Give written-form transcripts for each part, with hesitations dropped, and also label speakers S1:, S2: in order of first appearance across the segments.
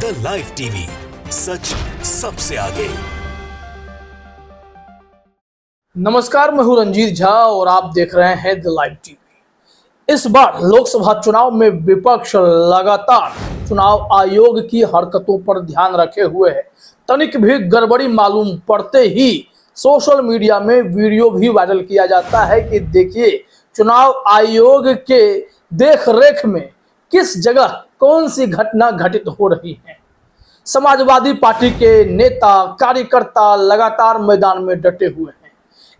S1: The live TV, सच सबसे आगे।
S2: नमस्कार, मैं हूं रंजीत झा और आप देख रहे हैं द लाइव टीवी। इस बार लोकसभा चुनाव में विपक्ष लगातार चुनाव आयोग की हरकतों पर ध्यान रखे हुए है। तनिक भी गड़बड़ी मालूम पड़ते ही सोशल मीडिया में वीडियो भी वायरल किया जाता है कि देखिए चुनाव आयोग के देख रेख में किस जगह कौन सी घटना घटित हो रही है। समाजवादी पार्टी के नेता कार्यकर्ता लगातार मैदान में डटे हुए हैं।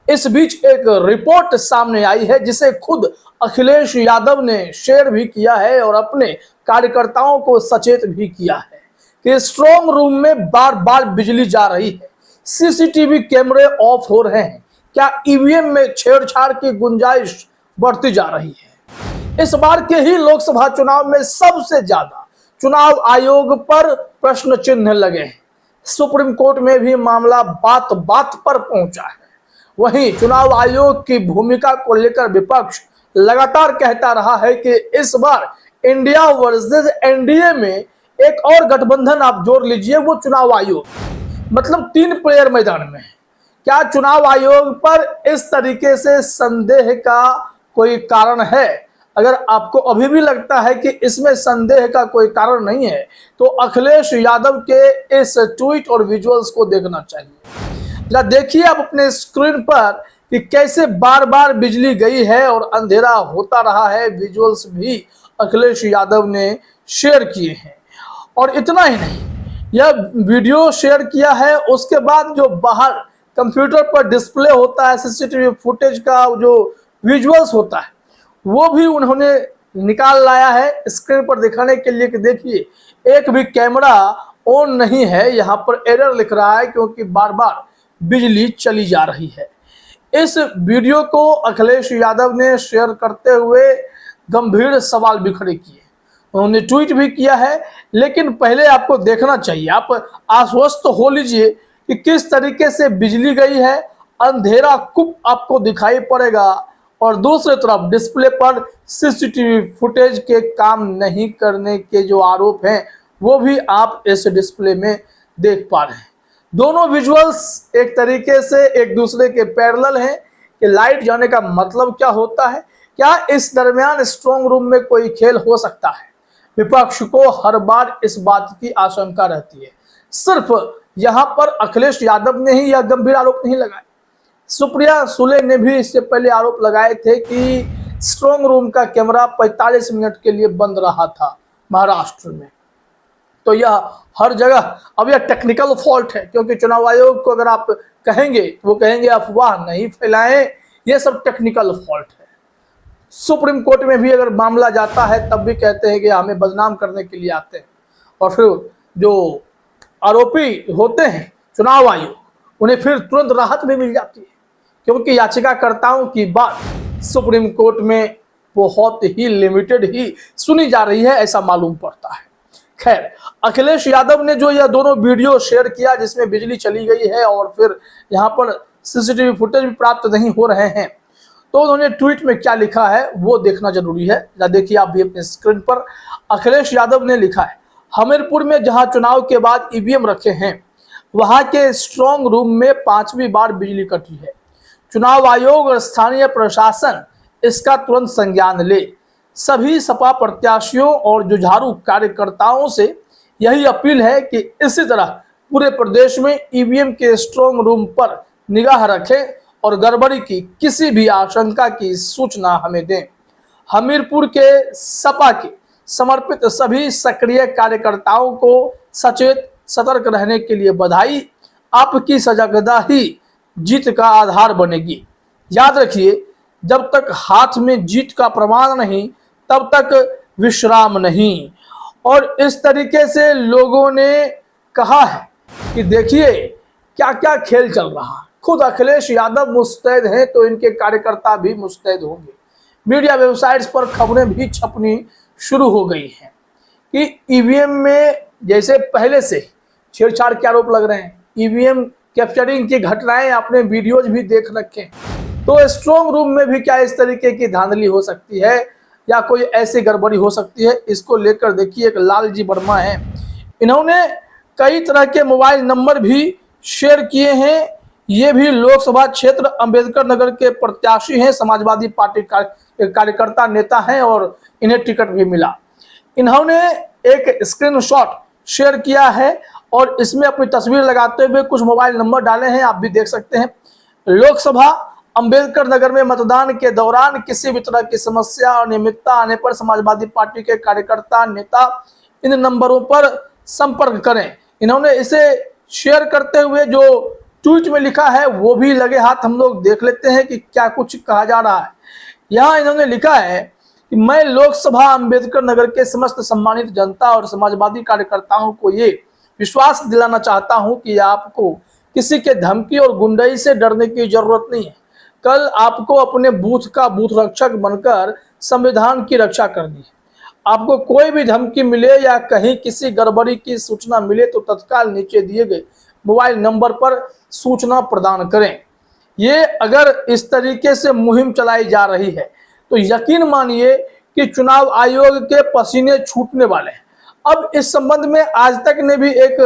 S2: इस बीच एक रिपोर्ट सामने आई है जिसे खुद अखिलेश यादव ने शेयर भी किया है और अपने कार्यकर्ताओं को सचेत भी किया है कि स्ट्रांग रूम में बार बार बिजली जा रही है, सीसीटीवी कैमरे ऑफ हो रहे हैं, क्या ईवीएम में छेड़छाड़ की गुंजाइश बढ़ती जा रही है। इस बार के ही लोकसभा चुनाव में सबसे ज्यादा चुनाव आयोग पर प्रश्न चिन्ह लगे हैं। सुप्रीम कोर्ट में भी मामला बात बात पर पहुंचा है। वहीं चुनाव आयोग की भूमिका को लेकर विपक्ष लगातार कहता रहा है कि इस बार इंडिया वर्सेस एनडीए में एक और गठबंधन आप जोड़ लीजिए, वो चुनाव आयोग, मतलब 3 प्लेयर मैदान में है। क्या चुनाव आयोग पर इस तरीके से संदेह का कोई कारण है? अगर आपको अभी भी लगता है कि इसमें संदेह का कोई कारण नहीं है तो अखिलेश यादव के इस ट्वीट और विजुअल्स को देखना चाहिए। जरा देखिए आप अपने स्क्रीन पर कि कैसे बार बार बिजली गई है और अंधेरा होता रहा है। विजुअल्स भी अखिलेश यादव ने शेयर किए हैं और इतना ही नहीं, यह वीडियो शेयर किया है उसके बाद जो बाहर कंप्यूटर पर डिस्प्ले होता है सीसीटीवी फुटेज का जो विजुअल्स होता है वो भी उन्होंने निकाल लाया है स्क्रीन पर दिखाने के लिए कि देखिए एक भी कैमरा ऑन नहीं है, यहाँ पर एरर लिख रहा है क्योंकि बार बार बिजली चली जा रही है। इस वीडियो को अखिलेश यादव ने शेयर करते हुए गंभीर सवाल भी खड़े किए, उन्होंने ट्वीट भी किया है। लेकिन पहले आपको देखना चाहिए, आप आश्वस्त हो लीजिए कि किस तरीके से बिजली गई है, अंधेरा खूब आपको दिखाई पड़ेगा और दूसरी तरफ डिस्प्ले पर सीसीटीवी फुटेज के काम नहीं करने के जो आरोप हैं वो भी आप इस डिस्प्ले में देख पा रहे हैं। दोनों विजुअल्स एक तरीके से एक दूसरे के पैरेलल हैं कि लाइट जाने का मतलब क्या होता है, क्या इस दरमियान स्ट्रांग रूम में कोई खेल हो सकता है। विपक्ष को हर बार इस बात की आशंका रहती है। सिर्फ यहाँ पर अखिलेश यादव ने ही यह गंभीर आरोप नहीं लगाए, सुप्रिया सुले ने भी इससे पहले आरोप लगाए थे कि स्ट्रांग रूम का कैमरा 45 मिनट के लिए बंद रहा था महाराष्ट्र में। तो यह हर जगह अब यह टेक्निकल फॉल्ट है, क्योंकि चुनाव आयोग को अगर आप कहेंगे तो वो कहेंगे अफवाह नहीं फैलाएं, ये सब टेक्निकल फॉल्ट है। सुप्रीम कोर्ट में भी अगर मामला जाता है तब भी कहते हैं कि हमें बदनाम करने के लिए आते हैं और फिर जो आरोपी होते हैं चुनाव आयोग उन्हें फिर तुरंत राहत भी मिल जाती है, क्योंकि याचिकाकर्ताओं की बात सुप्रीम कोर्ट में बहुत ही लिमिटेड ही सुनी जा रही है, ऐसा मालूम पड़ता है। खैर, अखिलेश यादव ने जो यह दोनों वीडियो शेयर किया जिसमें बिजली चली गई है और फिर यहाँ पर सीसीटीवी फुटेज भी प्राप्त नहीं हो रहे हैं, तो उन्होंने ट्वीट में क्या लिखा है वो देखना जरूरी है। देखिए आप भी अपने स्क्रीन पर, अखिलेश यादव ने लिखा है, हमीरपुर में जहाँ चुनाव के बाद ईवीएम रखे हैं वहाँ के स्ट्रांग रूम में 5वीं बार बिजली कटी है। चुनाव आयोग और स्थानीय प्रशासन इसका तुरंत संज्ञान ले। सभी सपा प्रत्याशियों और जुझारू कार्यकर्ताओं से यही अपील है कि इसी तरह पूरे प्रदेश में ईवीएम के स्ट्रांग रूम पर निगाह रखें और गड़बड़ी की किसी भी आशंका की सूचना हमें दें। हमीरपुर के सपा के समर्पित सभी सक्रिय कार्यकर्ताओं को सचेत सतर्क रहने के लिए बधाई। आपकी सजगता ही जीत का आधार बनेगी। याद रखिए, जब तक हाथ में जीत का प्रमाण नहीं तब तक विश्राम नहीं। और इस तरीके से लोगों ने कहा है कि देखिए क्या क्या खेल चल रहा है। खुद अखिलेश यादव मुस्तैद हैं तो इनके कार्यकर्ता भी मुस्तैद होंगे। मीडिया वेबसाइट्स पर खबरें भी छपनी शुरू हो गई हैं कि ईवीएम में जैसे पहले से छेड़छाड़ के आरोप लग रहे हैं, ईवीएम कैप्चरिंग की घटनाएं आपने वीडियोज भी देख रखे, तो स्ट्रांग रूम में भी क्या इस तरीके की धांधली हो सकती है या कोई ऐसी गड़बड़ी हो सकती है। इसको लेकर देखिए एक लालजी वर्मा है, इन्होंने कई तरह के मोबाइल नंबर भी शेयर किए हैं। ये भी लोकसभा क्षेत्र अंबेडकर नगर के प्रत्याशी हैं, समाजवादी पार्टी का कार्यकर्ता नेता हैं और इन्हें टिकट भी मिला। इन्होंने एक स्क्रीनशॉट शेयर किया है और इसमें अपनी तस्वीर लगाते हुए कुछ मोबाइल नंबर डाले हैं, आप भी देख सकते हैं। लोकसभा अंबेडकर नगर में मतदान के दौरान किसी भी तरह की समस्या और अनियमितता आने पर समाजवादी पार्टी के कार्यकर्ता नेता इन नंबरों पर संपर्क करें। इन्होंने इसे शेयर करते हुए जो ट्वीट में लिखा है वो भी लगे हाथ हम लोग देख लेते हैं कि क्या कुछ कहा जा रहा है। यहाँ इन्होंने लिखा है कि मैं लोकसभा अंबेडकर नगर के समस्त सम्मानित जनता और समाजवादी कार्यकर्ताओं को ये विश्वास दिलाना चाहता हूं कि आपको किसी के धमकी और गुंडाई से डरने की जरूरत नहीं है। कल आपको अपने बूथ का बूथ रक्षक बनकर संविधान की रक्षा करनी है। आपको कोई भी धमकी मिले या कहीं किसी गड़बड़ी की सूचना मिले तो तत्काल नीचे दिए गए मोबाइल नंबर पर सूचना प्रदान करें। ये अगर इस तरीके से मुहिम चलाई जा रही है तो यकीन मानिए कि चुनाव आयोग के पसीने छूटने वाले हैं। अब इस संबंध में आज तक ने भी एक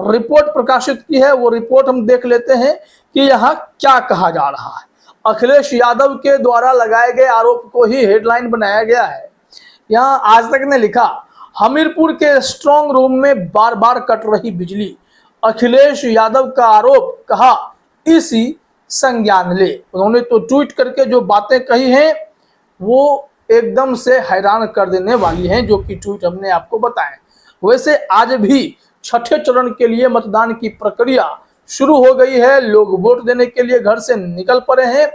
S2: रिपोर्ट प्रकाशित की है, वो रिपोर्ट हम देख लेते हैं कि यहाँ क्या कहा जा रहा है। अखिलेश यादव के द्वारा लगाए गए आरोप को ही हेडलाइन बनाया गया है। यहाँ आज तक ने लिखा, हमीरपुर के स्ट्रांग रूम में बार बार कट रही बिजली, अखिलेश यादव का आरोप, कहा इसी संज्ञान ले। उन्होंने तो ट्वीट करके जो बातें कही हैं वो एकदम से हैरान कर देने वाली हैं, जो कि ट्वीट हमने आपको बताए। वैसे आज भी छठे चरण के लिए मतदान की प्रक्रिया शुरू हो गई है। लोग वोट देने के लिए घर से निकल पड़े हैं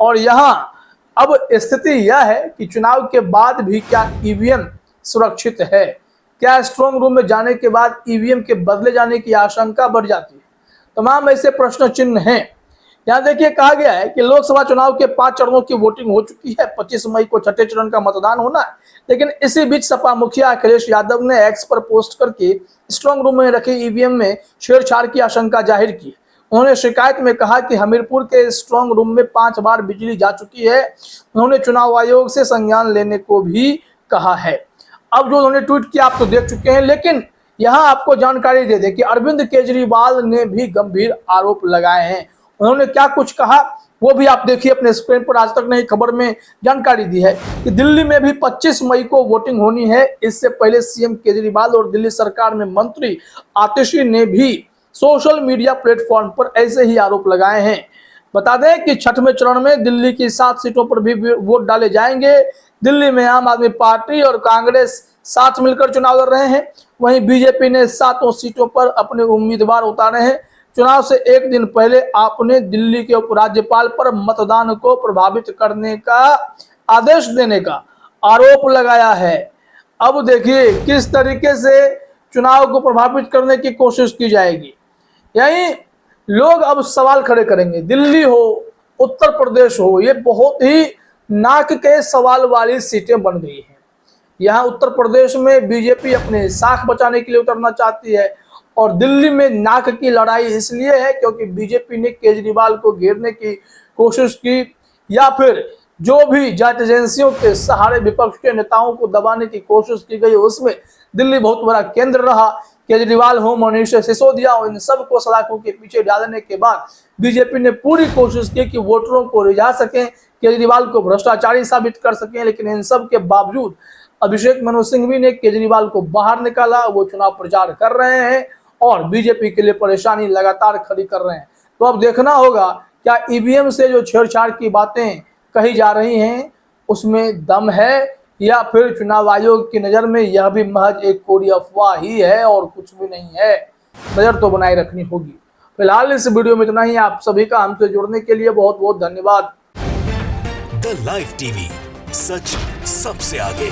S2: और यहाँ अब स्थिति यह है कि चुनाव के बाद भी क्या ईवीएम सुरक्षित है, क्या स्ट्रांग रूम में जाने के बाद ईवीएम के बदले जाने की आशंका बढ़ जाती है। तमाम ऐसे प्रश्न चिन्ह हैं। यहाँ देखिए कहा गया है कि लोकसभा चुनाव के 5 चरणों की वोटिंग हो चुकी है। 25 मई को छठे चरण का मतदान होना है। लेकिन इसी बीच सपा मुखिया अखिलेश यादव ने एक्स पर पोस्ट करके स्ट्रांग रूम में रखे ईवीएम में छेड़छाड़ की आशंका जाहिर की। उन्होंने शिकायत में कहा कि हमीरपुर के स्ट्रांग रूम में 5 बार बिजली जा चुकी है। उन्होंने चुनाव आयोग से संज्ञान लेने को भी कहा है। अब जो उन्होंने ट्वीट किया आप तो देख चुके हैं, लेकिन यहाँ आपको जानकारी दे दें कि अरविंद केजरीवाल ने भी गंभीर आरोप लगाए हैं। उन्होंने क्या कुछ कहा वो भी आप देखिए अपने स्क्रीन पर। आज तक ने खबर में जानकारी दी है कि दिल्ली में भी 25 मई को वोटिंग होनी है। इससे पहले सीएम केजरीवाल और दिल्ली सरकार में मंत्री आतिशी ने भी सोशल मीडिया प्लेटफॉर्म पर ऐसे ही आरोप लगाए हैं। बता दें कि छठवें चरण में दिल्ली की 7 सीटों पर भी वोट डाले जाएंगे। दिल्ली में आम आदमी पार्टी और कांग्रेस साथ मिलकर चुनाव लड़ रहे हैं। वहीं बीजेपी ने 7 सीटों पर अपने उम्मीदवार उतारे हैं। चुनाव से एक दिन पहले आपने दिल्ली के उपराज्यपाल पर मतदान को प्रभावित करने का आदेश देने का आरोप लगाया है। अब देखिए किस तरीके से चुनाव को प्रभावित करने की कोशिश की जाएगी। यही लोग अब सवाल खड़े करेंगे। दिल्ली हो, उत्तर प्रदेश हो, ये बहुत ही नाक के सवाल वाली सीटें बन गई हैं। यहाँ उत्तर प्रदेश में बीजेपी अपने साख बचाने के लिए उतरना चाहती है और दिल्ली में नाक की लड़ाई इसलिए है क्योंकि बीजेपी ने केजरीवाल को घेरने की कोशिश की या फिर जो भी जांच एजेंसियों के सहारे विपक्ष के नेताओं को दबाने की कोशिश की गई, उसमें दिल्ली बहुत बड़ा केंद्र रहा। केजरीवाल हो, मनीष सिसोदिया हो, इन सबको सलाखों के पीछे डालने के बाद बीजेपी ने पूरी कोशिश की कि वोटरों को रिझा सकें, केजरीवाल को भ्रष्टाचारी साबित कर सकें। लेकिन इन सब के बावजूद अभिषेक मनु सिंघवी ने केजरीवाल को बाहर निकाला। वो चुनाव प्रचार कर रहे हैं और बीजेपी के लिए परेशानी लगातार खड़ी कर रहे हैं। तो अब देखना होगा क्या ईवीएम से जो छेड़छाड़ की बातें कही जा रही हैं उसमें दम है या फिर चुनाव आयोग की नज़र में यह भी महज एक कोरी अफवाह ही है और कुछ भी नहीं है। नज़र तो बनाए रखनी होगी। फिलहाल इस वीडियो में इतना ही। आप सभी का हमसे जुड़ने के लिए बहुत बहुत धन्यवाद।
S1: द लाइव टीवी, सच सबसे आगे।